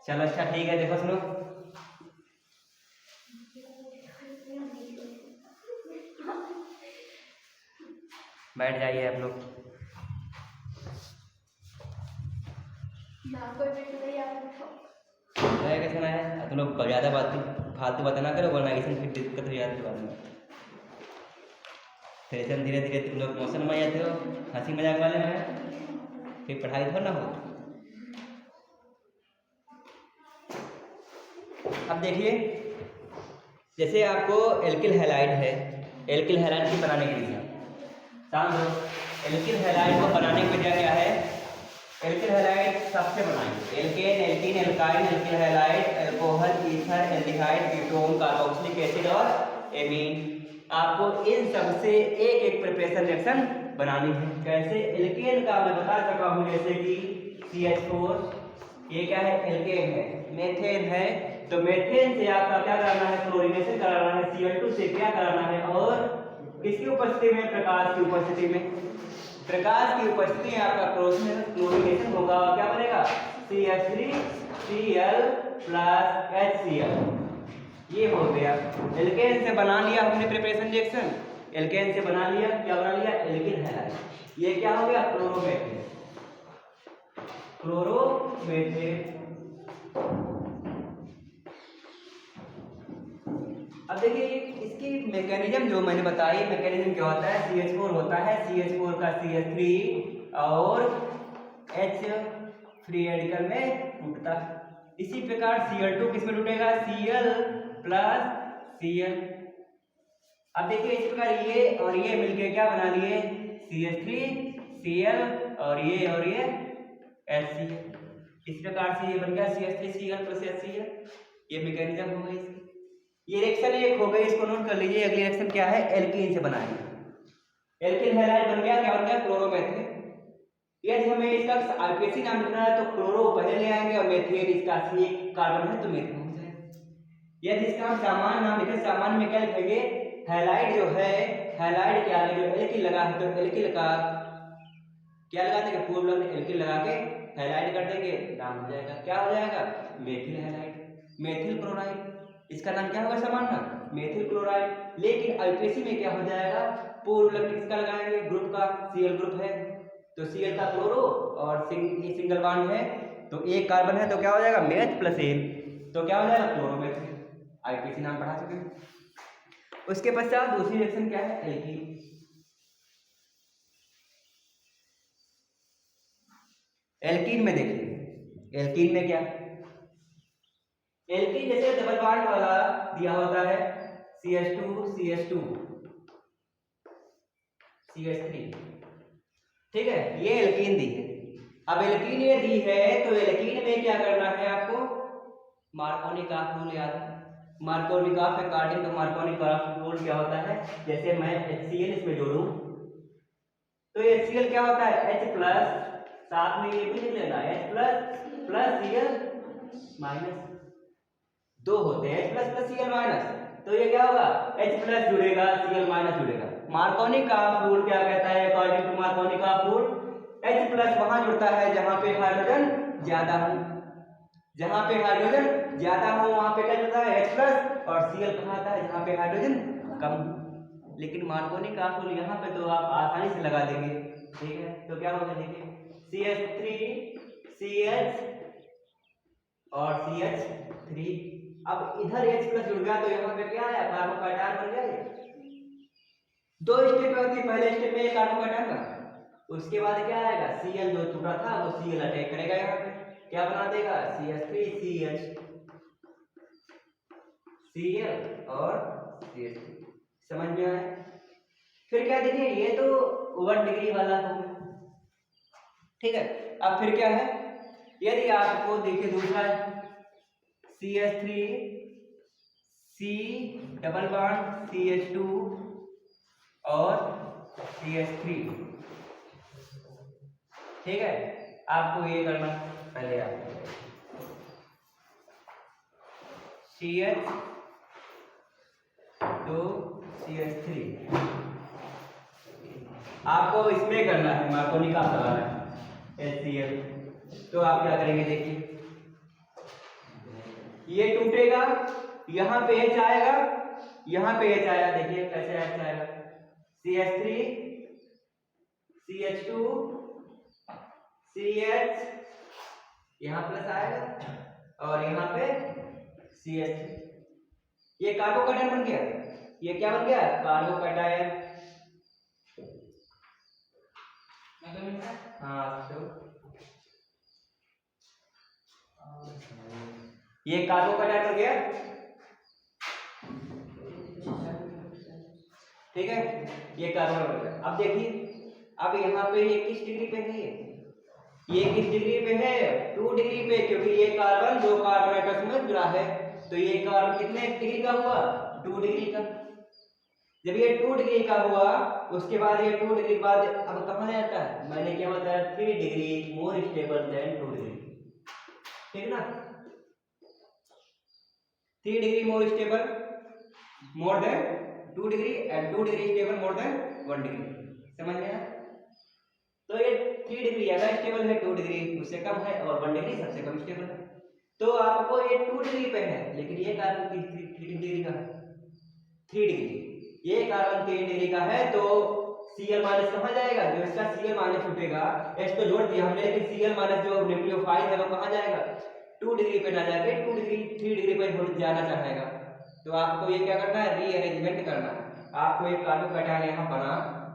चलो अच्छा ठीक है, देखो सुनो, बैठ जाइए आप लोग। कैसे ना है तुम लोग ज़्यादा बात फालतू बात ना करो, वरना ऐसे फिर दिक्कत हो जाती है बाद में। फिर ऐसे धीरे धीरे तुम लोग मोशन में आ जाते हो, हंसी मजाक वाले में, फिर पढ़ाई थोड़ा ना हो। अब देखिए, जैसे आपको एल्किल हैलाइड है, एल्किल हैलाइड की बनाने के लिए एल्किल हैलाइड को बनाने के लिए क्या है, एल्किल हैलाइड सबसे बनाएंगे, alkane, alkene, alkyne, alkyl halide, alcohol, ether, aldehyde, ketone, carboxylic acid और एमीन। आपको इन सब से एक एक प्रिपरेशन रिएक्शन बनानी है। कैसे? एल्केन का मैं बता चुका हूँ, जैसे कि CH4, ये क्या है? एल्केन है। मेथेन है, तो मेथेन से आपका क्या कराना है? क्लोरीनेशन कराना है। Cl2 से क्या कराना है? और किसकी उपस्थिति में? प्रकाश की उपस्थिति में। प्रकाश की उपस्थिति में आपका क्लोरीनेशन होगा, क्या बनेगा? CH3Cl plus HCl। ये हो गया। एल्केन से बना लिया हमने प्रिपरेशन रिएक्शन, एल्केन से बना लिया, क्या बना लिया? Alkyl halide. ये क्या हो गया? Chloromethane, chloromethane. अब देखिए इसकी मैकेनिज्म जो मैंने बताई, मैकेनिज्म क्या होता है? CH4 होता है, CH4 का CH3 और H फ्री रेडिकल में टूटता है। इसी प्रकार Cl2 किस में टूटेगा? Cl plus Cl। अब देखिए इस प्रकार ये और ये मिलके क्या बना लिए? CH3Cl और ये HCl। इस प्रकार से ये बन गया CH3Cl प्लस HCl। ये मैकेनिज्म हो गई इसकी। ये रिएक्शन एक हो गई, इसको नोट कर लीजिए। अगली रिएक्शन क्या है? एल्कीन से बनाएंगे। एल्किल हैलाइड बन गया, क्या बन गया? क्लोरोमेथेन। यदि हमें इसका आईपीएसी नाम लिखना है तो क्लोरो पहले ले आएंगे और मेथेन इसका C कार्बन है तो मेथेन हो जाएगा। यदि इसका हम सामान्य नाम लिखें, सामान्य में क्या लिखेंगे? हैलाइड जो है, हैलाइड के आगे जो एल्किल लगा है तो एल्किल का क्या लगा देंगे? पूर्व लग्न एल्किल लगा के हैलाइड कर देंगे, नाम हो जाएगा, क्या हो जाएगा? Methyl halide, methyl chloride. इसका नाम क्या होगा सामान्य नाम? Methyl chloride. लेकिन आईपीएसी में क्या हो जाएगा? पूर्व लग्न किसका लगाएंगे? ग्रुप का, Cl ग्रुप है तो Cl का क्लोरो और सिंगल बॉन्ड है तो एक कार्बन है तो क्या हो जाएगा? मेथ प्लस एन, तो क्या हो जाएगा? क्लोरोमेथिल। आईपीएसी नाम पढ़ा चुके हैं। उसके पश्चात दूसरी रिएक्शन क्या है? एल्कीन। एल्कीन में देखिए, एल्कीन में क्या? एल्कीन जैसे डबल बॉन्ड वाला दिया होता है, CH2 CH2 CH3, ठीक है, ये एल्कीन दी है। अब एल्कीन ये दी है तो एल्कीन में क्या करना है आपको? मार्कोनिक रूल याद है। Markovnikov according to Markovnikov rule क्या होता है? जैसे मैं HCl इसमें जोड़ूं तो HCl क्या होता है? H प्लस, साथ में ये भी लिख लेना H plus plus Cl minus, दो होते हैं H plus plus Cl minus, तो ये क्या होगा? H प्लस जुड़ेगा Cl माइनस जुड़ेगा। मार्कोनिक रूल क्या कहता है? According to Markovnikov rule H plus वहां जुड़ता है जहां पे हाइड्रोजन ज्यादा हो, जहां पे हाइड्रोजन ज्यादा हो वहां पे क्या जुड़ता है? H plus. और Cl कहां आता है? जहां पे हाइड्रोजन कम हो। लेकिन मार्कोनिक रूल यहाँ पे तो आप आसानी से लगा देंगे, ठीक है। तो क्या होगा देखिए, CH3 CH और CH3। अब इधर H प्लस जुड़ गया तो यहाँ पे क्या है? कार्बोकैटायन बन गया। दो स्टेप होती है, पहले स्टेप में कार्बोकैटायन का, उसके बाद क्या आएगा? Cl जो टूटा था वो Cl अटैक करेगा, यहाँ पे क्या बना देगा? CH3CH Cl और CH3। समझ में आया? फिर क्या देखिए, ये तो 1 डिग्री वाला हो गया, ठीक है। अब फिर क्या है? यदि आपको देखिए दूसरा CH3 C double bond CH2 और CH3, ठीक है। आपको ये करना पहले, आप CH2 CH3 आपको इसमें करना है, मार्कोनिक लगाना है HCl। तो आप क्या करेंगे देखिए, ये टूटेगा, यहाँ पे H आएगा, यहाँ पे H आया, देखिए कैसे H आएगा, CH3 CH2 CH, यहाँ प्लस आएगा और यहाँ पे CH3, ये कार्बोकैटायन बन गया। ये क्या बन गया? कार्बोकैटायन। हाँ तो ये कार्बोकैटायन बन गया, ठीक है, ये कार्बन बन गया। अब देखिए, अब यहाँ पे ये किस डिग्री पे है? ये किस डिग्री पे है? 2 डिग्री पे, क्योंकि ये कार्बन जो कार्बन एटम में जुड़ा है, तो ये कार्बन कितने डिग्री का हुआ? 2 डिग्री का। जब ये 2 डिग्री का हुआ, उसके बाद ये 2 डिग्री बाद अब कहाँ जाता है? मैंने क्या बताया? 3 degree more stable then 2 degree, ठीक ना? 3 degree more stable more than 2 degree and 2 degree stable more than 1 degree. समझ में आया? तो ये 3 डिग्री ज्यादा स्टेबल है, 2 डिग्री उससे कम है और 1 डिग्री सबसे कम स्टेबल है। तो आपको ये 2 डिग्री पे है, लेकिन ये कार्बन 3 डिग्री का है, 3 डिग्री, ये कार्बन 3 डिग्री का है, तो Cl माइनस कहाँ जाएगा? जो इसका Cl माइनस छूटेगा, H तो जोड़ दिया हमने, लेकिन Cl माइनस जो न्यूक्लियोफाइल है वो कहाँ जाएगा? 2 डिग्री पे ना जाके 2 डिग्री 3 डिग्री पे जाना चाहेगा। तो आपको ये क्या करना है? रीअरेंजमेंट करना है। आपको एक कार्बोकैटायन यहाँ बना,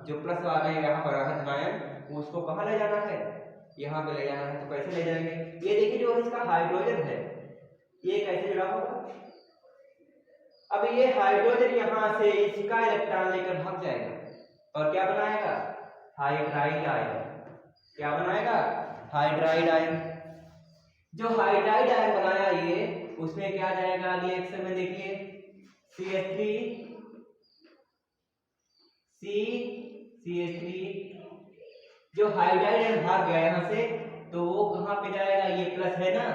जो प्लस वाला यहाँ बना है धनायन, उसको कहाँ ले जाना है? यहाँ पे ले जाना है। तो कैसे ले जाएंगे? ये देखिए, जो इसका हाइड्रोजन है ये कैसे जुड़ा होगा? अब ये हाइड्रोजन यहाँ से इसका इलेक्ट्रॉन लेकर भाग जाएगा और क्या बनाएगा? Hydride ion. क्या बनाएगा? Hydride ion. जो हाइड्राइड आयन बनाया ये, उसमें क्या जाएगा अगले एक्शन में? देखिए, CH3 CH3, जो हाइड्राइड आयन भाग गया यहाँ से, तो वो कहाँ पे जाएगा? ये प्लस है ना,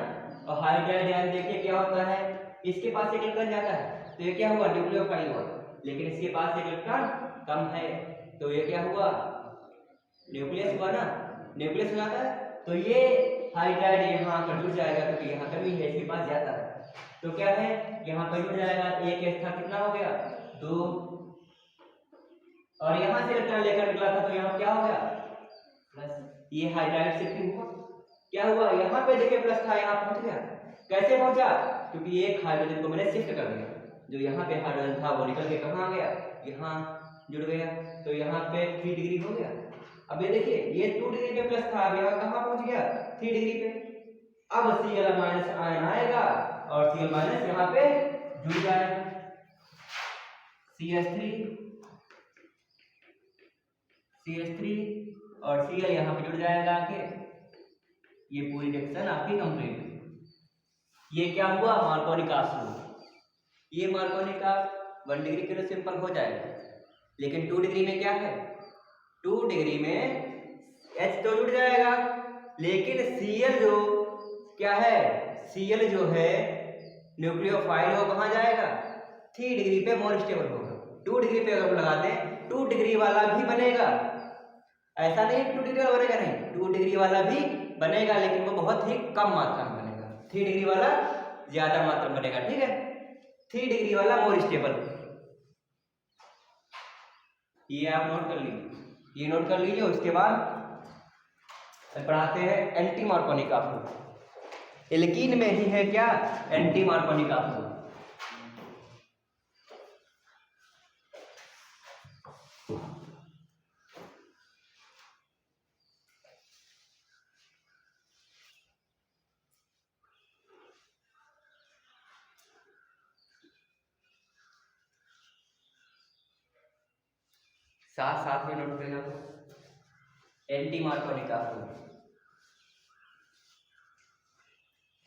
और हाइड्राइड आयन देखिए क्या होता है, इसके पास एक इलेक्ट्रॉन जाता है, तो ये क्या हुआ? न्यूक्लियोफाइल हुआ, लेकिन इसके पास एक इलेक्ट्रॉन कम है, तो ये क्या हुआ? न्यूक्लियस हुआ ना, न्यूक्लियस हो जाता है। तो ये हाइड्राइड यहाँ पर जुड़ जाएगा, क्योंकि यहाँ कमी है, इसके पास ज्यादा है, तो क्या है? यहाँ पर जुड़ जाएगा। एक था कितना हो गया? 2, और यहाँ से इलेक्ट्रॉन लेकर निकला था, तो यहाँ क्या हो गया? प्लस। ये हाइड्राइड शिफ्टिंग हुआ। क्या हुआ? यहाँ पे देखिए प्लस था, यहाँ पहुंच गया। कैसे पहुंचा? क्योंकि एक हाइड्रोजन को मैंने शिफ्ट कर दिया, जो यहाँ पे हाइड्रोजन था वो निकल के कहाँ गया? यहाँ जुड़ गया, तो यहाँ पे 3 डिग्री हो गया। अब ये देखिए, ये 2 डिग्री पे प्लस था, अब यहाँ कहाँ पहुंच गया? 3 डिग्री पे। अब Cl माइनस आयन आएगा और Cl माइनस यहाँ पे जुड़ जाएगा, CH3 और Cl यहाँ पे जुड़ जाएगा आके। ये पूरी रिएक्शन आपकी कंप्लीट। ये क्या हुआ? मार्कोनी का शुरू। ये मार्कोनी का 1 डिग्री के लिए सिंपल हो जाएगा, लेकिन 2 डिग्री में क्या है? 2 डिग्री में H तो जुड़ जाएगा, लेकिन Cl जो क्या है? Cl जो है न्यूक्लियोफाइल, वो कहाँ जाएगा? 3 डिग्री पे मोर स्टेबल होगा। 2 डिग्री पे अगर लगा दें, 2 डिग्री वाला भी बनेगा, ऐसा नहीं 2 डिग्री वाला बनेगा, नहीं, 2 डिग्री वाला भी बनेगा, लेकिन वो बहुत ही कम मात्रा में बनेगा। 3 डिग्री वाला ज्यादा मात्रा में बनेगा, ठीक है? 3 डिग्री वाला मोर स्टेबल। ये आप नोट कर लीजिए, ये नोट कर लीजिए। उसके बाद पढ़ाते हैं एंटी मार्कोनिक ऑक्साइड। एल्कीन में ही है क्या? Anti Markovnikov oxide. साथ साथ में नोट करेगा तो एंटी मार्कोनिक ऑक्साइड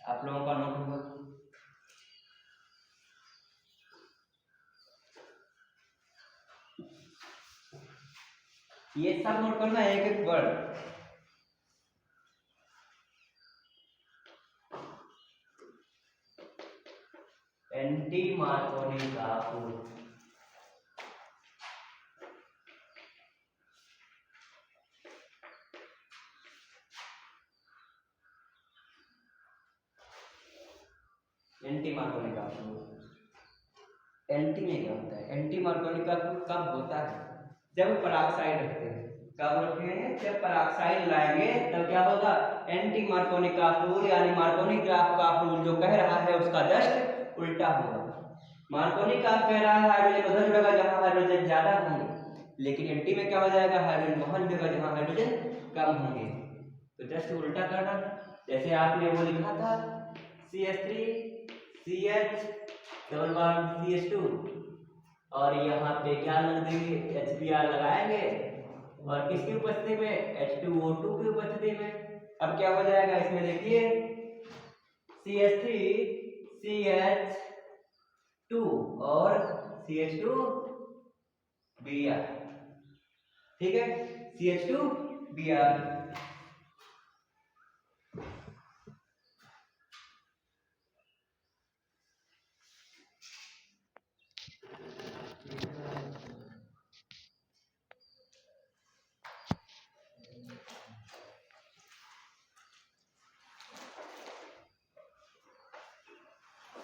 आप लोगों का नोट होगा। ये सब नोट करना है, एक एक word. Anti Markovnikov oxide, anti Markovnikov का फ्लूइड। एंटी में क्या होता है? एंटी मार्कोनी का फ्लूइड कब होता है? जब पराक्साइड रखते हैं। कब रखते हैं? जब पराक्साइड लाएंगे तब क्या होगा? एंटी मार्कोनी का फ्लूइड यानी मार्कोनी ग्राफ का फ्लूइड जो कह रहा है उसका जस्ट उल्टा होगा। मार्कोनी ग्राफ कह रहा है हाइड्रोजन उधर जुड़ेगा जहां हाइड्रोजन ज्यादा होंगे, लेकिन एंटी में क्या हो जाएगा? हाइड्रोजन वहां जुड़ेगा जहां हाइड्रोजन कम होंगे। तो जस्ट उल्टा करना। जैसे आपने वो लिखा था CH3 CH double bond CH2 और यहाँ पे क्या लग देंगे? HBr लगाएंगे और किसकी उपस्थिति में? H2O2 की उपस्थिति में। अब क्या हो जाएगा इसमें? देखिए CH3 CH2 और CH2Br, ठीक है, CH2Br।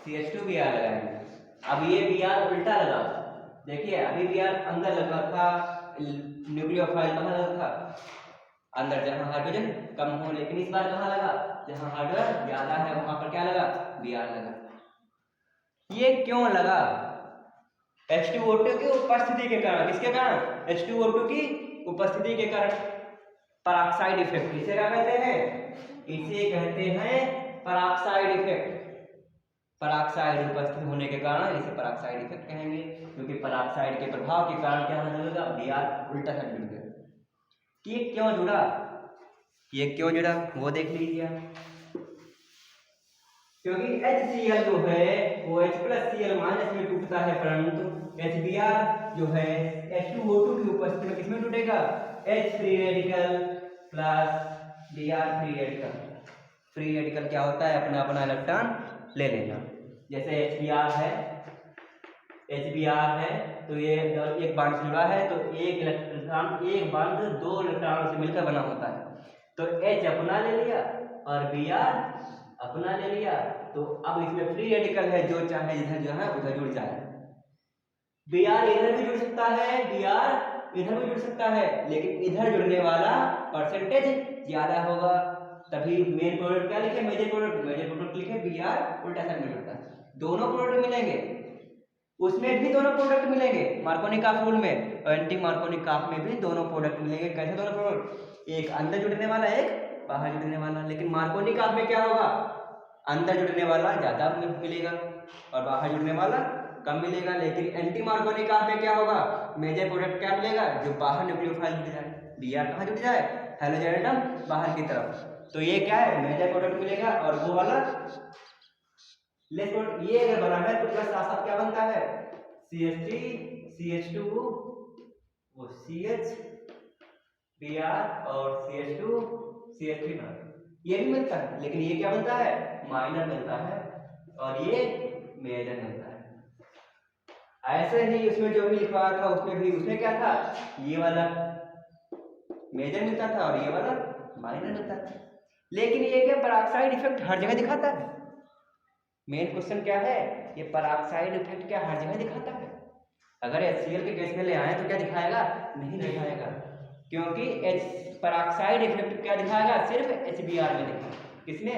CH2Br लगाएंगे। अब ये Br उल्टा लगा, देखिए अभी Br अंदर लगा था, न्यूक्लियोफाइल कहाँ लगा था? अंदर जहां हाइड्रोजन कम हो, लेकिन इस बार कहाँ लगा? जहां हाइड्रोजन ज्यादा है वहां पर क्या लगा? Br लगा। ये क्यों लगा? H2O2 की उपस्थिति के कारण। किसके कारण? H2O2 की उपस्थिति के कारण। पराक्साइड इफेक्ट इसे क्या कहते हैं? इसे कहते हैं पराक्साइड इफेक्ट। पराक्साइड उपस्थित होने के कारण इसे पराक्साइड इफेक्ट कहेंगे, क्योंकि पराक्साइड के प्रभाव के कारण क्या होने लगा? Br उल्टा साइड जुड़ गया। ये क्यों जुड़ा? ये क्यों जुड़ा वो देख लीजिए। क्योंकि HCl जो है वो H+Cl- में टूटता है, परंतु HBr जो है H2O2 की उपस्थिति में किसमें टूटेगा? H free radical plus Br free radical. Free radical क्या होता है? अपना अपना इलेक्ट्रॉन ले लेना। जैसे HBr है तो ये एक बॉन्ड से जुड़ा है तो एक इलेक्ट्रॉन, एक बॉन्ड दो इलेक्ट्रॉनों से मिलकर बना होता है। तो H अपना ले लिया और Br अपना ले लिया, तो अब इसमें फ्री रेडिकल है, जो चाहे इधर जो है उधर जुड़ जाए। Br इधर भी जुड़ सकता है, Br इधर भी जुड़ सकता है, लेकिन इधर जुड़ने वाला परसेंटेज ज्यादा होगा। तभी मेन प्रोडक्ट क्या लिखे? Major product. मेजर प्रोडक्ट लिखे Br उल्टा साइड में जुड़ता है। दोनों प्रोडक्ट मिलेंगे, उसमें भी दोनों प्रोडक्ट मिलेंगे, मार्कोनी का फ्लूइड में और एंटी मार्कोनी काफ में भी दोनों प्रोडक्ट मिलेंगे। कैसे दोनों प्रोडक्ट? एक अंदर जुड़ने वाला, एक बाहर जुड़ने वाला। लेकिन मार्कोनी काफ में क्या होगा? अंदर जुड़ने वाला ज्यादा मिलेगा और बाहर जुड़ने वाला कम मिलेगा। लेकिन एंटी मार्कोनी काफ में क्या होगा? मेजर प्रोडक्ट क्या मिलेगा? जो बाहर न्यूक्लियोफाइल जुड़ जाए। Br कहाँ जुड़ जाए? हैलोजन एटम बाहर की तरफ। तो ये क्या है? मेजर प्रोडक्ट मिलेगा और वो वाला लेस प्रोडक्ट। ये अगर बना है तो प्लस साथ साथ क्या बनता है? CH3 CH2 वो CH Br और CH2 CH3 ना, ये भी मिलता है, लेकिन ये क्या बनता है? माइनर मिलता है और ये मेजर मिलता है। ऐसे ही उसमें जो भी लिखवाया था उसमें भी उसमें क्या था? ये वाला मेजर मिलता था और ये वाला माइनर मिलता था। लेकिन ये क्या पराक्साइड इफेक्ट हर जगह दिखाता है? मेन क्वेश्चन क्या है? ये पराक्साइड इफेक्ट क्या हर जगह दिखाता है? अगर HCl के केस में ले आए तो क्या दिखाएगा? नहीं दिखाएगा, क्योंकि पराक्साइड इफेक्ट क्या दिखाएगा? सिर्फ HBr में दिखाएगा। किसमें?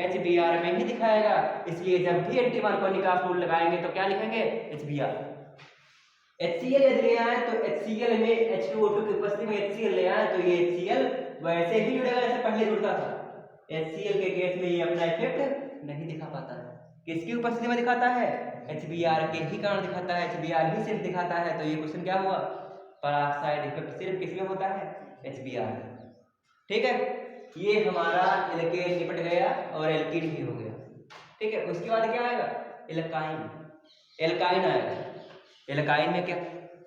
HBr में ही दिखाएगा। इसलिए जब भी एंटी मार्कोनी का फ्लूइड लगाएंगे तो क्या लिखेंगे? HBr। HCl यदि ले आए तो HCl में H2O2 की उपस्थिति में HCl ले आए तो ये HCl वैसे ही जुड़ेगा जैसे पहले जुड़ता था। HCl के केस में ये अपना इफेक्ट नहीं दिखा पाता है। किसकी उपस्थिति में दिखाता है? HBr के ही कारण दिखाता है। HBr ही सिर्फ दिखाता है। तो ये क्वेश्चन क्या हुआ? पराक्साइड इफेक्ट सिर्फ किसमें होता है? HBr। ठीक है, ये हमारा एल्केन निपट गया और एल्कीन भी हो गया। ठीक है, उसके बाद क्या आएगा? एल्काइन। एल्काइन आएगा। एल्काइन में क्या?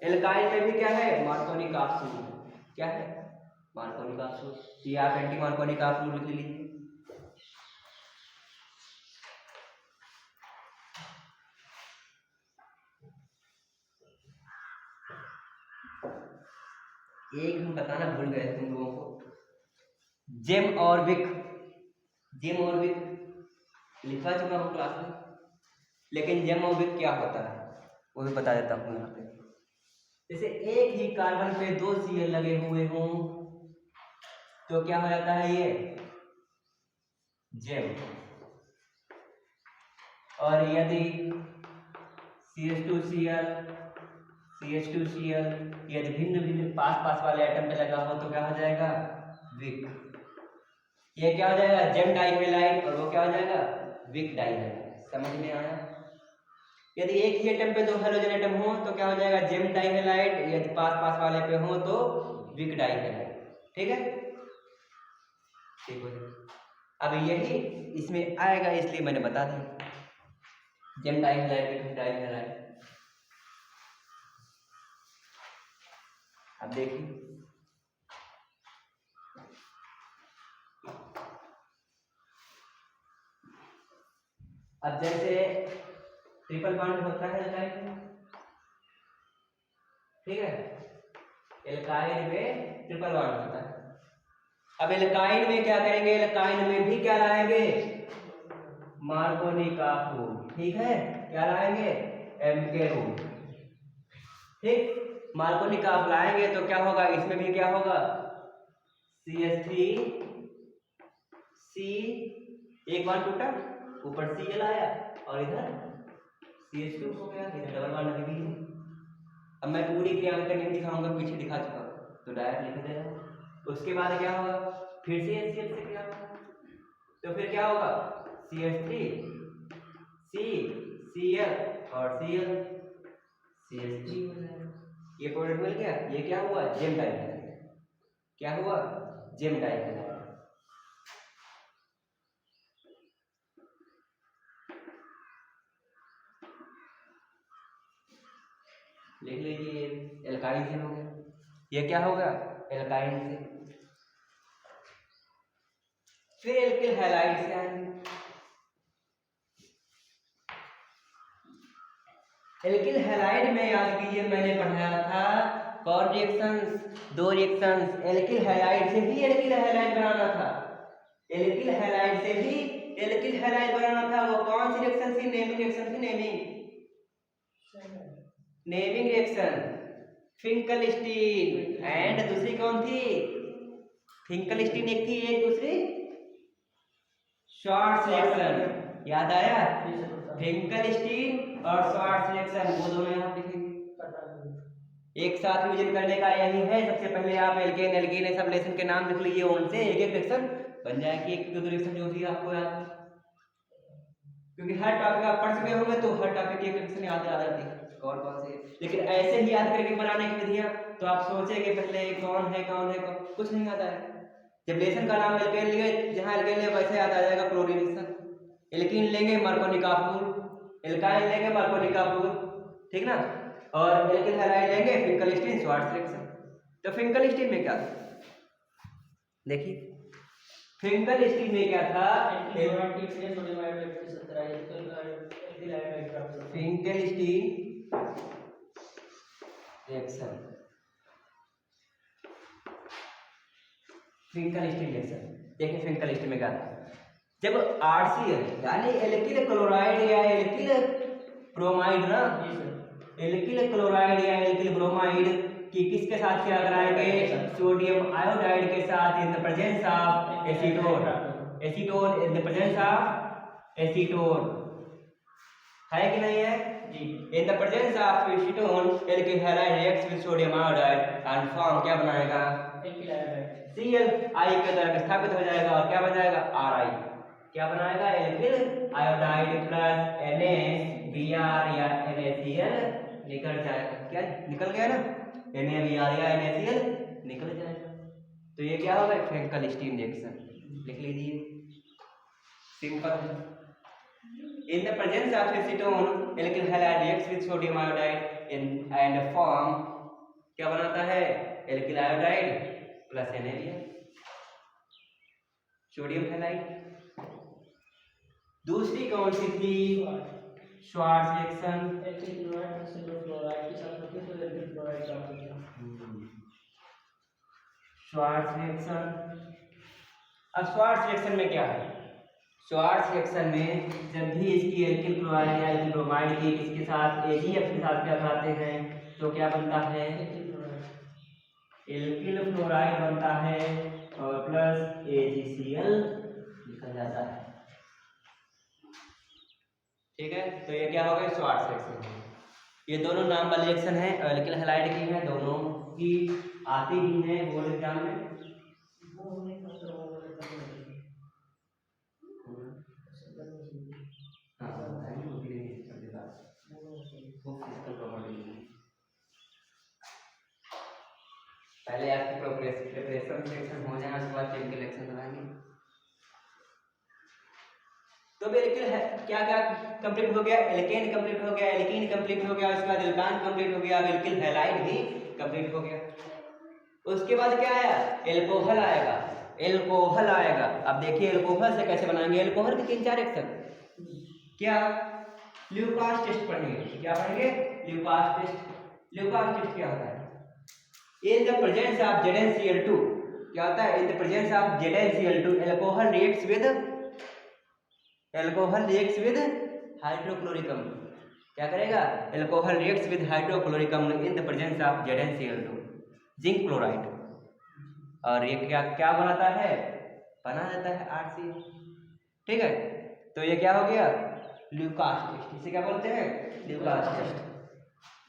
एल्काइन में भी क्या है? मार्कोनी का फ्लूइड। क्या है? मार्कोनी का फ्लूइड। ये आप एंटी मार्कोनी का फ्लूइड लिख लीजिए। एक हम बताना भूल गए तुम लोगों को, जेम और विक। जेम और विक लिखा चुका हूँ क्लास में। लेकिन जेम और विक क्या होता है वो भी बता देता हूँ यहाँ पे। जैसे एक ही कार्बन पे 2 Cl लगे हुए हों तो क्या हो जाता है ये जेम। और यदि CH2Cl यदि भिन्न भिन्न पास पास वाले एटम पे लगा हो तो क्या हो जाएगा विक। ये क्या हो जाएगा जेम डाइहैलाइड और वो क्या हो जाएगा विक डाइहैलाइड। समझ में आया। यदि एक ही एटम पे 2 हाइड्रोजन एटम हो तो क्या हो जाएगा जेम डाइहैलाइड, यदि पास पास वाले पे हो तो विक डाइहैलाइड। ठीक है, ठीक हो जाएगा। अब यही इसमें आएगा इसलिए मैंने बता दिया जेम डाइहैलाइड विक डाइहैलाइड। अब देखिए अब जैसे ट्रिपल बॉन्ड होता है एल्काइल में, ठीक है, एल्काइल में ट्रिपल बॉन्ड होता है। अब एल्काइल में क्या करेंगे, एल्काइल में भी क्या लाएंगे मार्कोनी का रूल। ठीक है, क्या लाएंगे एमके रूल। ठीक, मार्कोनी का लाएंगे तो क्या होगा इसमें भी क्या होगा CH3 C एक बार टूटा ऊपर Cl आया और इधर CH2 हो गया, इधर डबल बॉन्ड लगी हुई है। अब मैं पूरी क्रिया करके नहीं दिखाऊंगा, पीछे दिखा चुका तो डायरेक्ट लिख दे रहा हूं। उसके बाद क्या होगा फिर से HCl से क्या होगा तो फिर क्या होगा CH3 C Cl और Cl CH3 हो जाएगा। ये प्रोडक्ट मिल गया। ये क्या हुआ जेम डाइहैलाइड। क्या हुआ जेम डाइहैलाइड। लिख लीजिए एल्काइन से हो गया। ये क्या होगा एल्काइन से। फिर एल्किल हैलाइड से आएंगे। एल्किल हैलाइड में याद कीजिए मैंने पढ़ाया था कौन रिएक्शंस, 2 रिएक्शंस। एल्किल हैलाइड से भी एल्किल हैलाइड बनाना था, एल्किल हैलाइड से भी एल्किल हैलाइड बनाना था। वो कौन सी रिएक्शन थी, नेमिंग रिएक्शन थी, नेमिंग रिएक्शन फिंकलस्टीन। एंड दूसरी कौन थी फिंकलस्टीन एक थी, एक दूसरी शॉर्ट सिलेक्शन। याद आया फिंकलस्टीन और शॉर्ट सिलेक्शन वो दोनों यहाँ लिखेंगे। एक साथ रिवीजन करने का यही है, सबसे पहले आप एल्केन एल्कीन सब रिलेशन के नाम लिख लीजिए, उनसे एक एक रिएक्शन बन जाएगी, एक दो रिएक्शन जो भी आपको याद है। क्योंकि हर टॉपिक आप पढ़ चुके होंगे तो हर टॉपिक की एक रिएक्शन याद आ जाती है कौन कौन से। लेकिन ऐसे ही याद करके बनाने की विधियां तो आप सोचेंगे पहले कौन है कुछ नहीं आता है। जब रिलेशन का नाम एल्केन लिए जहां एल्केन लिए वैसे याद आ जाएगा क्लोरीन रिएक्शन। एल्कीन लेंगे मार्कोनिकॉफ रूल, एल्काइल लेंगे मार्कोनिकॉफ रूल, ठीक ना। और एल्किल हैलाइड लेंगे फिंकलस्टीन शॉर्ट सिलेक्शन। तो फिंकलस्टीन में क्या था देखिए, फिंकलस्टीन में क्या था फिंकलस्टीन रिएक्शन, फिंकलस्टीन रिएक्शन देखिए फिंकलस्टीन में क्या था। जब RCl यानी एल्किल क्लोराइड या एल्किल ब्रोमाइड ना, एल्किल क्लोराइड या एल्किल ब्रोमाइड की किसके साथ क्या कराएंगे सोडियम आयोडाइड के साथ इन the presence of acetone, acetone in the presence of acetone है कि नहीं है जी। In the presence of acetone alkyl halide reacts with sodium iodide and form क्या बनाएगा एल्किल आयोडाइड Cl I के तरह स्थापित हो जाएगा और क्या बन जाएगा Ri। क्या बनाएगा एल्किल आयोडाइड प्लस NaBr या NaCl निकल जाएगा। क्या निकल गया ना NaBr या NaCl निकल जाएगा। तो ये क्या होगा फिंकलस्टीन रिएक्शन, लिख लीजिए simple. In the presence of acetone, alkyl halide reacts with sodium iodide and form क्या बनाता है alkyl iodide plus NaBr sodium halide. दूसरी कौन सी थी श्वार्ट्ज रिएक्शन, श्वार्ट्ज रिएक्शन। अब श्वार्ट्ज रिएक्शन में क्या है श्वार्ट्ज रिएक्शन में जब भी इसकी एल्किल क्लोराइड या एल्किल ब्रोमाइड की इसके साथ AgF के साथ क्या कराते हैं तो क्या बनता है, एल्किल फ्लोराइड बनता है और प्लस AgCl निकल जाता है। ठीक है, तो ये क्या हो गया, श्वार्ट्ज रिएक्शन। ये दोनों नाम वाले रिएक्शन है, एल्किल हैलाइड की है, दोनों की आती भी है बोर्ड एग्जाम में। पहले आपकी प्रिपरेशन सेक्शन हो जाए, उसके बाद केमिकल रिएक्शन कराएंगे। तो अब एल्किल है क्या क्या कंप्लीट हो गया, एल्केन कंप्लीट हो गया, एल्कीन कंप्लीट हो गया, उसके बाद एल्कान कंप्लीट हो गया, अब एल्किल हैलाइड भी कंप्लीट हो गया। उसके बाद क्या आया, एल्कोहल आएगा, एल्कोहल आएगा। अब देखिए एल्कोहल से कैसे बनाएंगे, एल्कोहल के 3-4 रिएक्शन। क्या, ल्यूकास टेस्ट पढ़ेंगे। क्या पढ़ेंगे, ल्यूकास टेस्ट। ल्यूकास टेस्ट क्या होता है, इन द प्रेजेंस ऑफ ZnCl2 क्या होता है, इन the presence of ZnCl2 alcohol reacts with hydrochloric अम्ल। क्या करेगा, एल्कोहल रिएक्ट्स विद हाइड्रोक्लोरिक अम्ल इन the presence of ZnCl2 zinc chloride, और ये क्या क्या बनाता है, बना देता है RCl। ठीक है, तो ये क्या हो गया, ल्यूकास टेस्ट। इसे क्या बोलते हैं, ल्यूकास टेस्ट।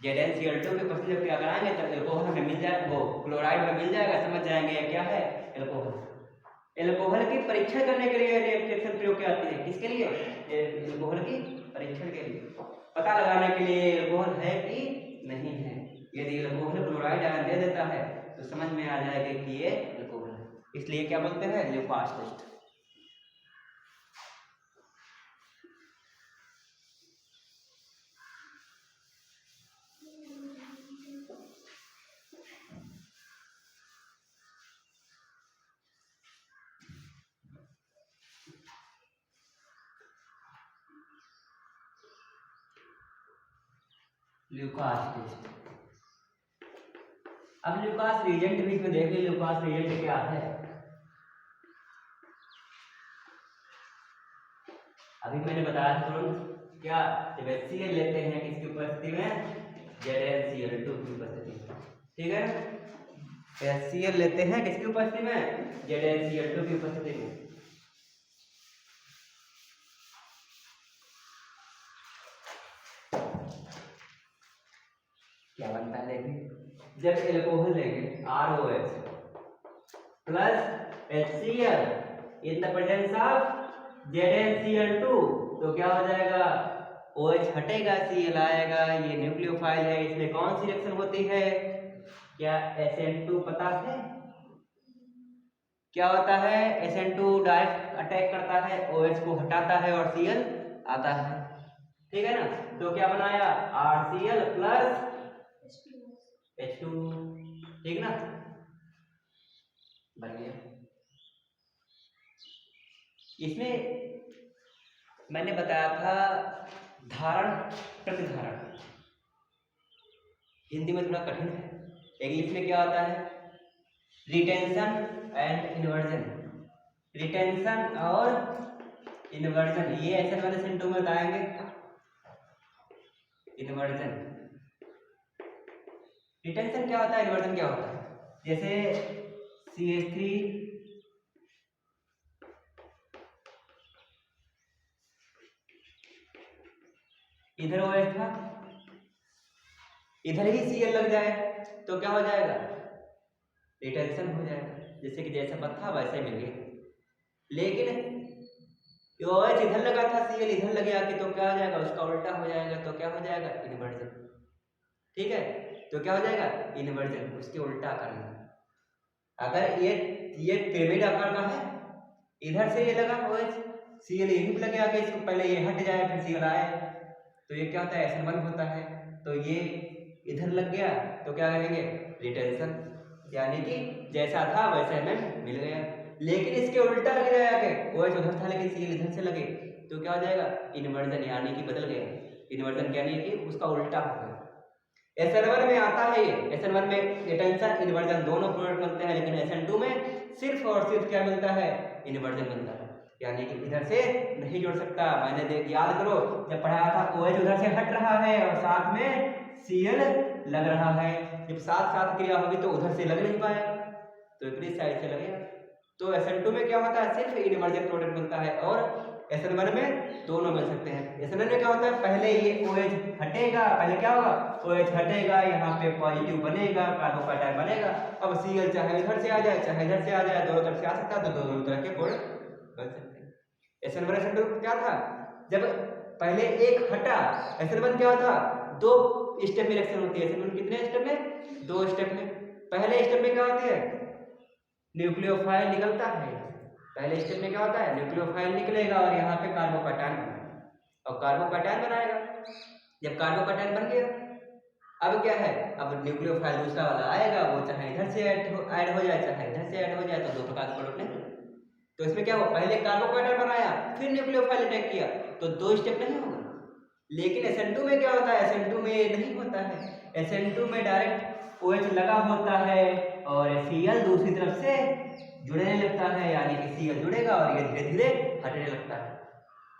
ZnCl2 के क्वेश्चन जब क्या कराएंगे तब एल्कोहल हमें मिल जाए, वो क्लोराइड में मिल जाएगा, समझ जाएंगे ये क्या है, एल्कोहल। एल्कोहल की परीक्षण करने के लिए रिएक्शन प्रयोग की आती है, किसके लिए, एल्कोहल की परीक्षण के लिए, पता लगाने के लिए एल्कोहल है कि नहीं है। यदि एल्कोहल क्लोराइड आयन दे देता है तो समझ में आ जाएगा कि ये एल्कोहल है, इसलिए क्या बोलते हैं, ल्यूकास टेस्ट। Lucas test. अब ल्यूकास रिएजेंट भी इसमें देखिए, ल्यूकास रिएजेंट क्या है। अभी मैंने बताया था तुरंत, क्या जब HCl लेते हैं किसकी उपस्थिति में, ZnCl2 की उपस्थिति में। ठीक है, HCl लेते हैं किसकी उपस्थिति में, ZnCl2 की उपस्थिति में। क्या बनता है देखिए, जब एल्कोहल लेंगे ROH plus HCl in the presence of ZnCl2 तो क्या हो जाएगा, OH हटेगा, Cl आएगा। ये न्यूक्लियोफाइल है, इसमें कौन सी रिएक्शन होती है, क्या SN2 पता है क्या होता है, SN2 डायरेक्ट अटैक करता है, OH को हटाता है और Cl आता है। ठीक है ना, तो क्या बनाया, RCl प्लस H2। ठीक ना, बन गया। इसमें मैंने बताया था धारण प्रतिधारण, हिंदी में थोड़ा कठिन है, इंग्लिश में क्या होता है, रिटेंशन एंड इन्वर्जन। रिटेंशन और इन्वर्जन ये ऐसे वाले सेंटो में बताएंगे। इन्वर्जन, रिटेंशन क्या होता है, इन्वर्जन क्या होता है, जैसे CH3 इधर OH था, इधर ही Cl लग जाए तो क्या हो जाएगा, रिटेंशन हो जाएगा, जैसे कि जैसा पत्ता वैसे मिल गया। लेकिन OH इधर लगा था, Cl इधर लग गया कि तो क्या हो जाएगा, उसका उल्टा हो जाएगा, तो क्या हो जाएगा, इन्वर्जन। ठीक है, तो क्या हो जाएगा, इन्वर्जन, उसके उल्टा करना। अगर ये पिरामिड आकार का है, इधर से ये लगा OH, Cl यहीं पे लग गया कि इसको पहले ये हट जाए फिर Cl आए, तो ये क्या होता है, SN1 होता है। तो ये इधर लग गया तो क्या कहेंगे, रिटेंशन, यानी कि जैसा था वैसे हमें मिल गया। लेकिन इसके उल्टा लग जाएगा कि OH उधर था लेकिन Cl इधर से लगे तो क्या हो जाएगा, इन्वर्जन, यानी कि बदल गया। इन्वर्जन यानी कि उसका उल्टा हो गया। SN1 में आता है ये, SN1 में रिटेंशन इन्वर्जन दोनों प्रोडक्ट मिलते हैं, लेकिन SN2 में सिर्फ और सिर्फ क्या मिलता है, इन्वर्जन मिलता है। यानी कि इधर से नहीं जोड़ सकता। मैंने देख याद करो जब पढ़ाया था OH उधर से हट रहा है और साथ में Cl लग रहा है। जब साथ साथ क्रिया होगी तो उधर से लग नहीं पाएगा, तो विपरीत साइड से लगेगा। तो SN2 में क्या होता है, सिर्फ इनवर्जन प्रोडक्ट बनता है, और SN1 में दोनों मिल सकते हैं। SN1 में क्या होता है, पहले ये OH हटेगा, पहले क्या होगा, OH हटेगा, यहाँ पे पॉजिटिव बनेगा, कार्बोकैटायन बनेगा। अब Cl चाहे इधर से आ जाए चाहे इधर से आ जाए, दोनों तरफ से आ सकता है, तो दोनों तरह के कोड बन सकते हैं। SN1 SN2 क्या था, जब पहले एक हटा, SN1 क्या था, 2 स्टेप में रिएक्शन होती है। SN1 कितने स्टेप में, 2 स्टेप में। पहले स्टेप में क्या होती है, न्यूक्लियोफाइल निकलता है। पहले स्टेप में क्या होता है, न्यूक्लियोफाइल निकलेगा और यहाँ पे कार्बोकैटायन बनाएगा, और कार्बोकैटायन बनाएगा। जब कार्बोकैटायन बन गया, अब क्या है, अब न्यूक्लियोफाइल दूसरा वाला आएगा, वो चाहे इधर से ऐड हो जाए चाहे इधर से ऐड हो जाए, तो दो प्रकार के प्रोडक्ट नहीं। तो इसमें क्या हुआ, पहले कार्बोकैटायन बनाया फिर न्यूक्लियोफाइल अटैक किया, तो 2 स्टेप नहीं होगा। लेकिन SN2 में क्या होता है, SN2 में नहीं होता है। SN2 में डायरेक्ट OH लगा होता है और Cl दूसरी तरफ से जुड़ने लगता है, यानी कि Cl जुड़ेगा और ये धीरे धीरे हटने लगता है।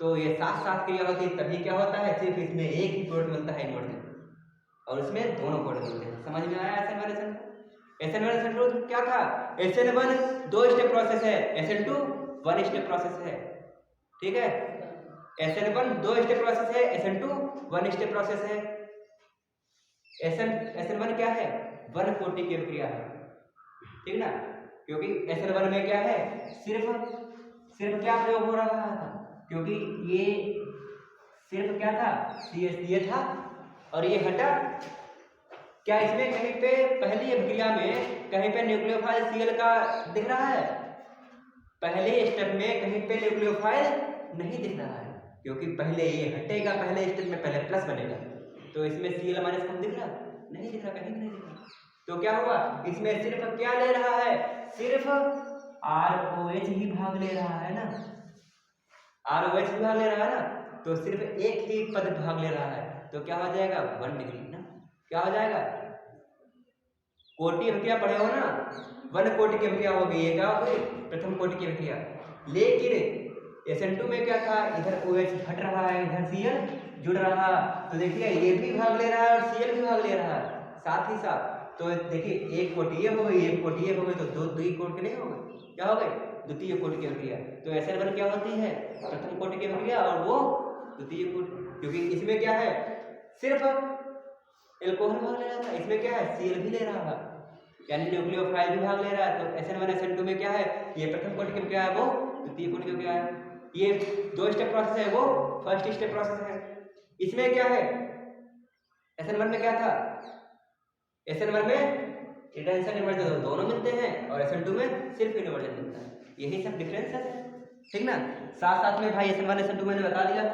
तो ये साथ साथ क्रिया होती है, तभी क्या होता है, सिर्फ इसमें एक ही प्रोडक्ट मिलता है इनवर्जन, और इसमें दोनों प्रोडक्ट मिलते हैं। समझ में आया SN1 SN2? SN1 SN2 क्या था, SN1 2 स्टेप प्रोसेस है, SN2 1 स्टेप प्रोसेस है। ठीक है, SN1 2 स्टेप प्रोसेस है, SN2 1 स्टेप प्रोसेस है। SN1 क्या है, 1 कोटि की क्रिया है, ठीक ना, क्योंकि SN1 में क्या है, सिर्फ क्या प्रयोग हो रहा था, क्योंकि ये सिर्फ क्या था, CH था और ये हटा। क्या इसमें कहीं पे पहली अभिक्रिया में कहीं पे न्यूक्लियोफाइल Cl का दिख रहा है, पहले स्टेप में कहीं पे न्यूक्लियोफाइल नहीं दिख रहा है, क्योंकि पहले ये हटेगा, पहले स्टेप में पहले प्लस बनेगा, तो इसमें Cl माइनस कम दिख रहा, नहीं दिख रहा, कहीं नहीं दिख रहा। तो क्या हुआ, इसमें सिर्फ क्या ले रहा है, सिर्फ ROH ही भाग ले रहा है ना, ROH भी भाग ले रहा है ना, तो सिर्फ एक ही पद भाग ले रहा है, तो क्या हो जाएगा, 1 डिग्री ना, क्या हो जाएगा, कोटि अभिक्रिया पढ़े हो ना, 1 कोटि की अभिक्रिया होगी, ये क्या होगी, प्रथम कोटि की अभिक्रिया। लेकिन SN2 में क्या था, इधर OH हट रहा है, इधर Cl जुड़ रहा, तो देखिए ये भी भाग ले रहा है और Cl भी भाग ले रहा है साथ ही साथ। तो देखिए एक कोटि ये हो गई, एक कोटि ये हो गई, तो दो कोटि नहीं हो गए, क्या हो गए, द्वितीय कोटि की अभिक्रिया। तो SN1 क्या होती है, प्रथम कोटि की अभिक्रिया, और वो द्वितीय कोटि, क्योंकि इसमें क्या है, सिर्फ एल्कोहल भाग ले रहा था, इसमें क्या है, Cl भी ले रहा था, यानी न्यूक्लियोफाइल भी भाग ले रहा है। तो SN1 SN2 में क्या है, ये प्रथम कोटि की अभिक्रिया है, वो द्वितीय कोटि की अभिक्रिया है। ये 2 स्टेप प्रोसेस है, वो फर्स्ट स्टेप प्रोसेस है। इसमें क्या है, SN1 में क्या था, SN1 में रिटेंशन इन्वर्जन दोनों मिलते हैं, और SN2 में सिर्फ इन्वर्जन मिलता है, यही सब डिफरेंस है, ठीक ना। साथ साथ में भाई SN1 SN2 मैंने बता दिया।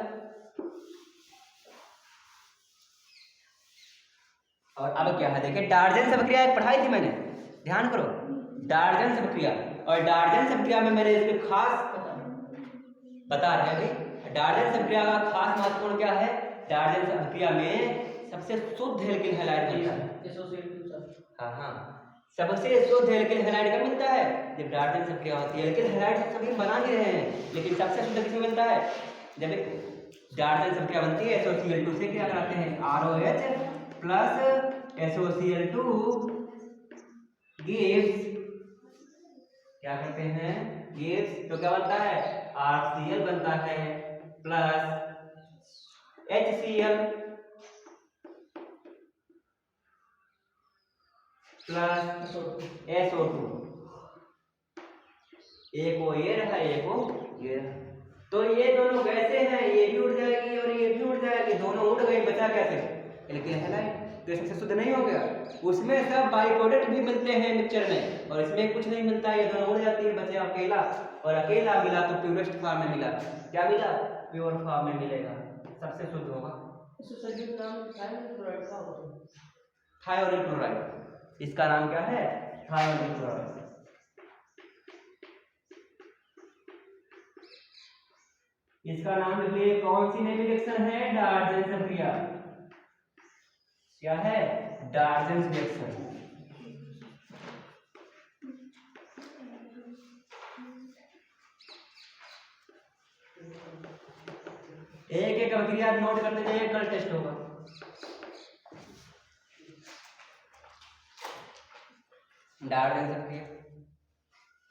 और अब क्या है, देखिए डार्जन अभिक्रिया एक पढ़ाई थी मैंने, ध्यान करो, डार्जन अभिक्रिया, और डार्जन अभिक्रिया में मैंने इसके खास बता रहे हैं भाई, डार्जन अभिक्रिया का खास महत्वपूर्ण क्या है, डार्जन अभिक्रिया में सबसे शुद्ध एल्किल हैलाइड मिलता है। हाँ हाँ, सबसे शुद्ध एल्किल हैलाइड कब मिलता है, जब डार्जन अभिक्रिया होती है। एल्किल हैलाइड सभी बना ही रहे हैं, लेकिन सबसे शुद्ध किसमें मिलता है, जब डार्जन अभिक्रिया बनती है, SOCl2 से क्या कराते हैं, ROH प्लस SOCl2 गिव्स, क्या करते हैं, गिव्स, तो क्या बनता है, RCl बनता है प्लस HCl प्लस SO2, एक वो ये रहा, एक वो ये रहा, तो ये दोनों कैसे हैं, ये भी उड़ जाएगी और ये भी उड़ जाएगी, दोनों उड़ गई, बचा कैसे, एल्किल हैलाइड, तो इससे शुद्ध नहीं हो गया। उसमें सब बाई प्रोडक्ट भी मिलते हैं मिक्सचर में, और इसमें कुछ नहीं मिलता, ये दोनों उड़ जाती है, बचे अकेला, और अकेला मिला तो प्योरेस्ट फॉर्म में मिला, क्या मिला, प्योर फॉर्म में मिलेगा, सबसे शुद्ध होगा। थायोनिल क्लोराइड, इसका नाम क्या है, थायोनिल क्लोराइड। इसका नाम लिखिए, कौन सी नई रिएक्शन है, डार्जन अभिक्रिया, क्या है, डार्जन रिएक्शन। एक एक अभिक्रिया नोट करते जाइए, कल टेस्ट होगा। डाल्टन अभिक्रिया,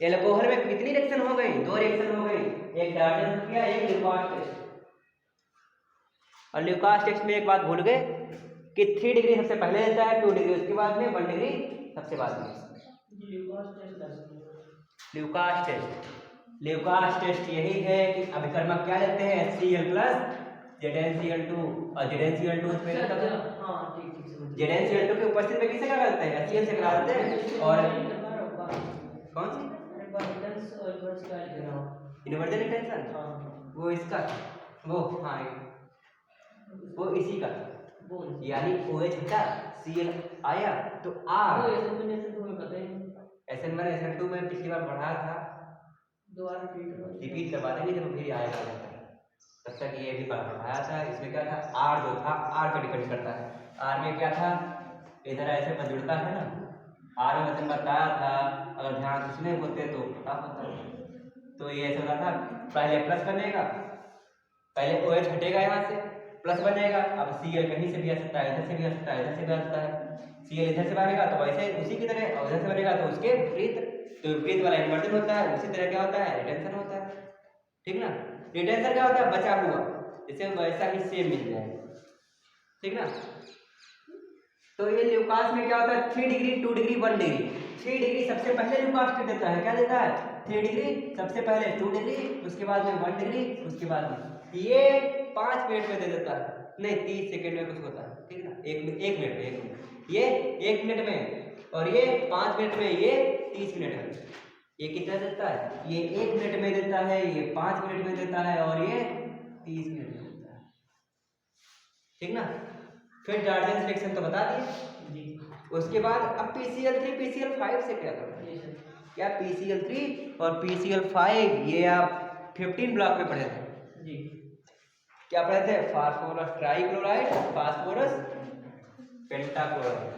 एल्कोहल में कितनी रिएक्शन हो गई? 2 रिएक्शन हो गई, एक डाल्टन अभिक्रिया, एक ल्यूकास टेस्ट। और ल्यूकास टेस्ट में एक बात भूल गए कि 3 डिग्री सबसे पहले देता है, 2 डिग्री उसके बाद में, 1 डिग्री सबसे बाद में। ल्यूकास टेस्ट यही है कि अभिकर्मक क्या लेते हैं, HCl प्लस ZnCl2, और ZnCl2 इसमें ZnCl2 की उपस्थिति में किसे करा देते हैं, HCl से करा देते हैं। और कौन सी इन्वर्जन रिटेंशन, वो इसका, वो हाँ वो इसी का, यानी OH हटा Cl आया तो R। SN1 में पिछली बार पढ़ाया था, दोबारा रिपीट करवा देंगे जब फिर आएगा। तब तक ये भी पढ़ाया था। इसमें क्या था, R जो था, R का डिपेंड करता है। R में क्या था, इधर ऐसे पर जुड़ता है ना, R में वजन बताया था, अगर ध्यान से सुने होते तो पता होता। तो ये ऐसा होता था, पहले प्लस बनेगा, पहले OH हटेगा यहाँ से, प्लस बनेगा। अब Cl कहीं से भी आ सकता है, इधर से भी आ सकता है, इधर से भी आ सकता है। Cl इधर से बनेगा तो वैसे उसी की तरह, और इधर से बनेगा तो उसके विपरीत, तो विपरीत वाला इन्वर्जन होता है। उसी तरह क्या होता है, रिटेंशन होता है। ठीक ना, रिटेंशन क्या होता है, बचा हुआ, इसे वैसा ही सेम मिल जाए। ठीक ना, तो ये ल्यूकास में क्या होता है, 3 डिग्री, 2 डिग्री, 1 डिग्री। 3 डिग्री सबसे पहले ल्यूकास टेस्ट देता है, क्या देता है, 3 डिग्री सबसे पहले, 2 डिग्री उसके बाद में, 1 डिग्री उसके बाद में। ये 5 मिनट में दे देता है, नहीं 30 सेकंड में कुछ होता है। ठीक ना, एक मिनट में, ये 1 मिनट में, और ये 5 मिनट में, ये 30 मिनट में। ये कितना देता है, ये 1 मिनट में देता है, ये 5 मिनट में देता है, और ये 30 मिनट में देता है। ठीक ना, फिर डाल्टन रिएक्शन तो बता दिए। उसके बाद अब PCl3 PCl5 से क्या करना है, क्या PCl3 और PCl5 ये आप 15 ब्लॉक में पढ़े थे जी। क्या पढ़े थे, फास्फोरस ट्राइक्लोराइड, फास्फोरस पेंटाक्लोराइड।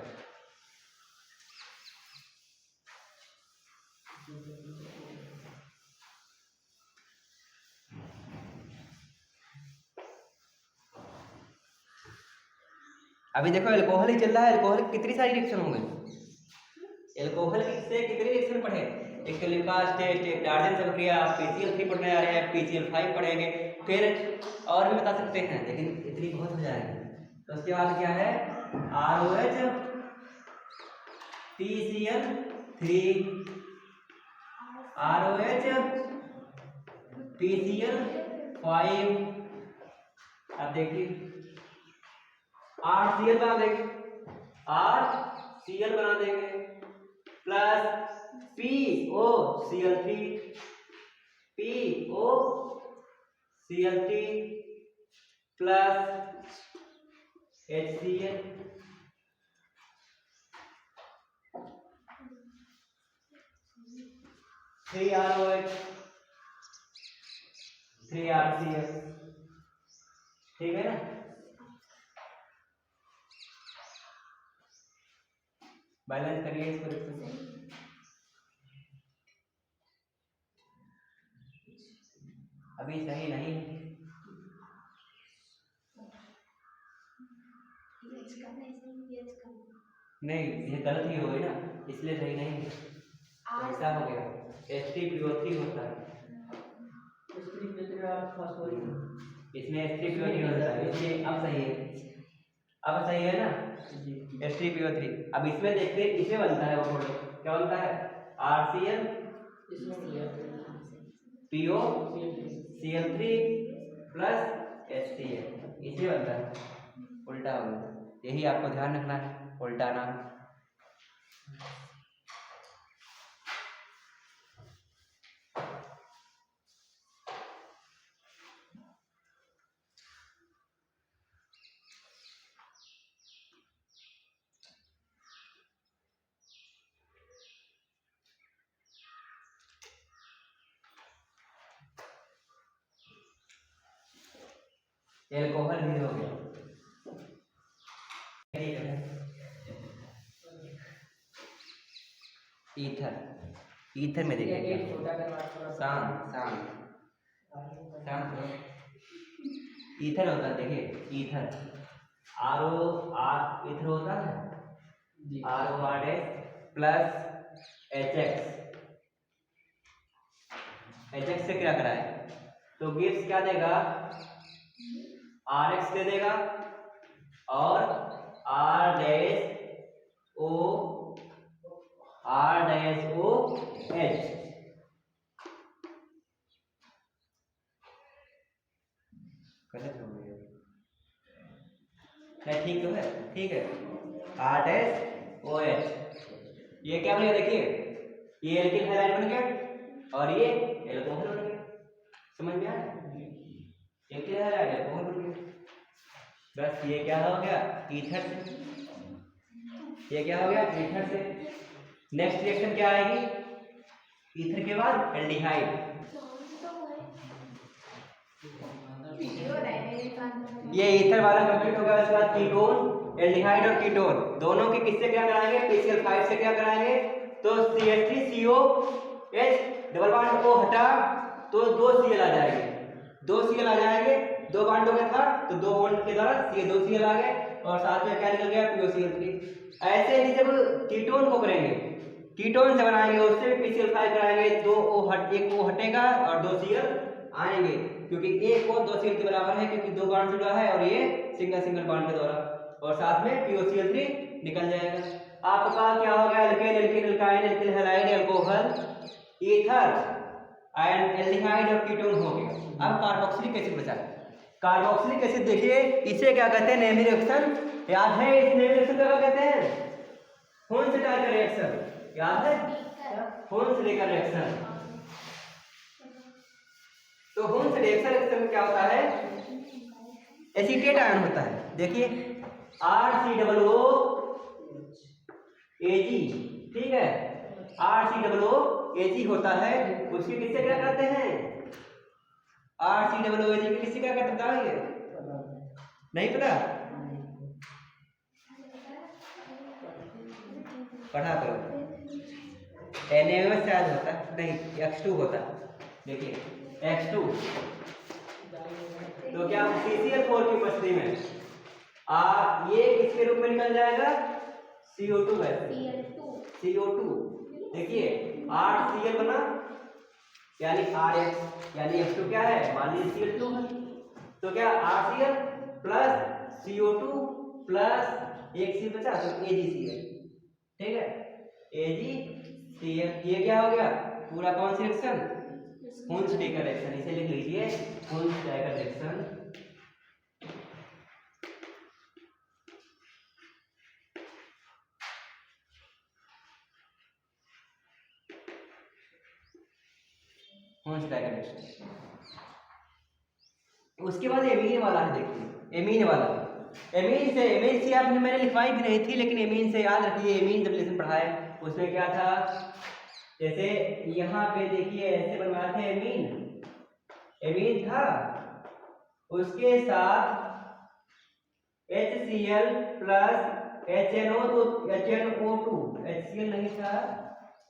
अभी देखो एल्कोहल ही चल रहा है, एल्कोहल की कितनी सारी रिएक्शन हो गई, एल्कोहल से कितनी रिएक्शन पढ़े, एक तो ल्यूकास टेस्ट, एक डाल्टन अभिक्रिया, PCl3 पढ़ने आ रहे हैं, PCl5 पढ़ेंगे, फिर और भी बता सकते हैं लेकिन इतनी बहुत हो जाएगी। तो उसके बाद क्या है, ROH PCl3, ROH PCl5। अब देखिए RCl बना देंगे, RCl बना देंगे, plus POCl3, POCl3 plus HCl, 3ROH, 3RCl। ठीक है ना, बैलेंस करिए इसको रिएक्शन से। अभी सही नहीं, नहीं ये गलत ही हो गई ना, इसलिए सही नहीं, ऐसा हो गया। H3PO3 होता है, इसमें H3PO3 होता है, इसलिए अब सही है, अब सही है ना H3PO3। अब इसमें देखते हैं किसमें बनता है, वो क्या बनता है, RCl POCl3 प्लस HCl, इसे बनता है, उल्टा हो गया। यही आपको ध्यान रखना है, उल्टा ना। एल्कोहल भी हो गया, ईथर, ईथर में देखिए शांत शांत शांत, ईथर होता है, देखिए ether, R O R ether होता है, R O R dash plus H X, H X से क्या कराए तो गिव्स क्या देगा, आर एक्स दे देगा और आर डैश ओ एच, गलत हो गया, ठीक तो है, ठीक है, आर डैश ओ एच, ये क्या बनेगा देखिए, ये एल्किल हैलाइड बन गया और ये एल्कोहल बन गया, समझ में आया, एल्किल हैलाइड एल्कोहल बन गया, बस ये क्या हो गया ईथर से, ये क्या हो गया ईथर से। नेक्स्ट रिएक्शन क्या आएगी, ईथर के बाद एल्डिहाइड, ये ईथर वाला कंप्लीट हो गया, उसके बाद कीटोन, एल्डिहाइड और कीटोन दोनों के किससे क्या कराएंगे, PCl5 से क्या कराएंगे, तो CH3COH डबल बॉन्ड को हटा तो 2 Cl आ जाएंगे, 2 Cl आ जाएंगे, 2 बॉन्ड हो गया था तो 2 बॉन्ड के द्वारा 2 Cl आ गए और साथ में क्या निकल गया POCl3। ऐसे ही जब कीटोन को करेंगे, कीटोन से बनाएंगे उससे PCl5 कराएंगे, 2 O एक O हटेगा और 2 Cl आएंगे, क्योंकि एक और 2 Cl के बराबर है, क्योंकि 2 बॉन्ड जुड़ा है और ये सिंगल बॉन्ड के द्वारा, और साथ में POCl3 निकल जाएगा। आपका क्या हो गया, alkane, alkene, alkyne, alkyl halide, alcohol, ether and aldehyde और कीटोन हो गया। अब कार्बोक्सिलिक एसिड बचा है, कार्बोक्सिलिक एसिड देखिए इसे क्या कहते हैं, नेमी रिएक्शन, याद है इस नेमी रिएक्शन को क्या कहते हैं, खून से डालकर रिएक्शन, याद है, खून से लेकर रिएक्शन। तो खून से रिएक्शन में क्या होता है, एसीटेट आयन होता है, देखिए RCOO AG, ठीक है, RCOO AG होता है, उसके किससे क्या कहते हैं, RCOO AG के किससे क्या कहते हैं, नहीं पता, पढ़ा करो, NaOH शायद होता है, नहीं X2 होता है, देखिए X2, तो क्या CCl4 की उपस्थिति में ये किसके रूप में निकल जाएगा, CO2 है, CO2, देखिए RCl बना यानी RH यानी X2 क्या है, मान लीजिए Cl2 है, तो क्या RCl प्लस CO2 प्लस एक Cl बचा तो AgCl, ठीक है, AgCl, ये क्या हो गया पूरा कौन सी रिएक्शन, खून से लेकर रिएक्शन, इसे लिख लीजिए खून से लेकर रिएक्शन, खून से लेकर रिएक्शन। उसके बाद एमीन वाला है, देखिए एमीन वाला, एमीन से आपने मैंने लिखवाई भी नहीं थी, लेकिन एमीन से याद रखिए, एमीन जब लेसन पढ़ाए उसमें क्या था, जैसे यहाँ पे देखिए ऐसे बनवाए थे एमीन था, उसके साथ HCl प्लस HNO, तो HNO2, HCl नहीं था,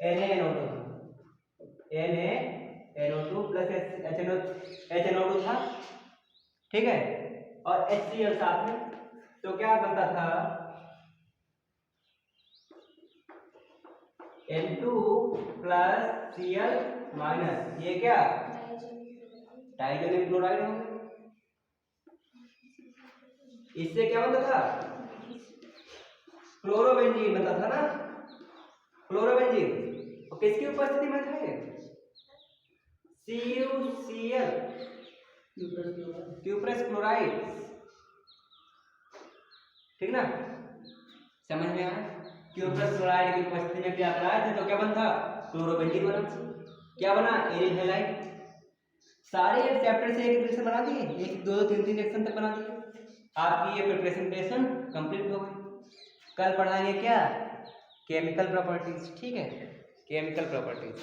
NaNO2 प्लस HNO2 था, ठीक है, और HCl साथ में, तो क्या बनता था N2 प्लस Cl माइनस, ये क्या डाइजोनियम क्लोराइड हो गया, इससे क्या बनता था, क्लोरोबेंजीन बनता था ना, क्लोरोबेंजीन, और किसकी उपस्थिति में था ये, CuCl, क्यूप्रस क्लोराइड, ठीक ना, समझ में आया, क्यूप्रस क्लोराइड की उपस्थिति में क्या कराया था, तो क्या बनता, क्लोरोबेंजीन बना, क्या बना, एरिल हैलाइड। सारे एक चैप्टर से एक रिएक्शन बना दिए, 1 2 3 रिएक्शन तक बना दिए, आपकी ये प्रिपरेशन कंप्लीट हो गई। कल पढ़ाएंगे क्या, केमिकल प्रॉपर्टीज, ठीक है, केमिकल प्रॉपर्टीज।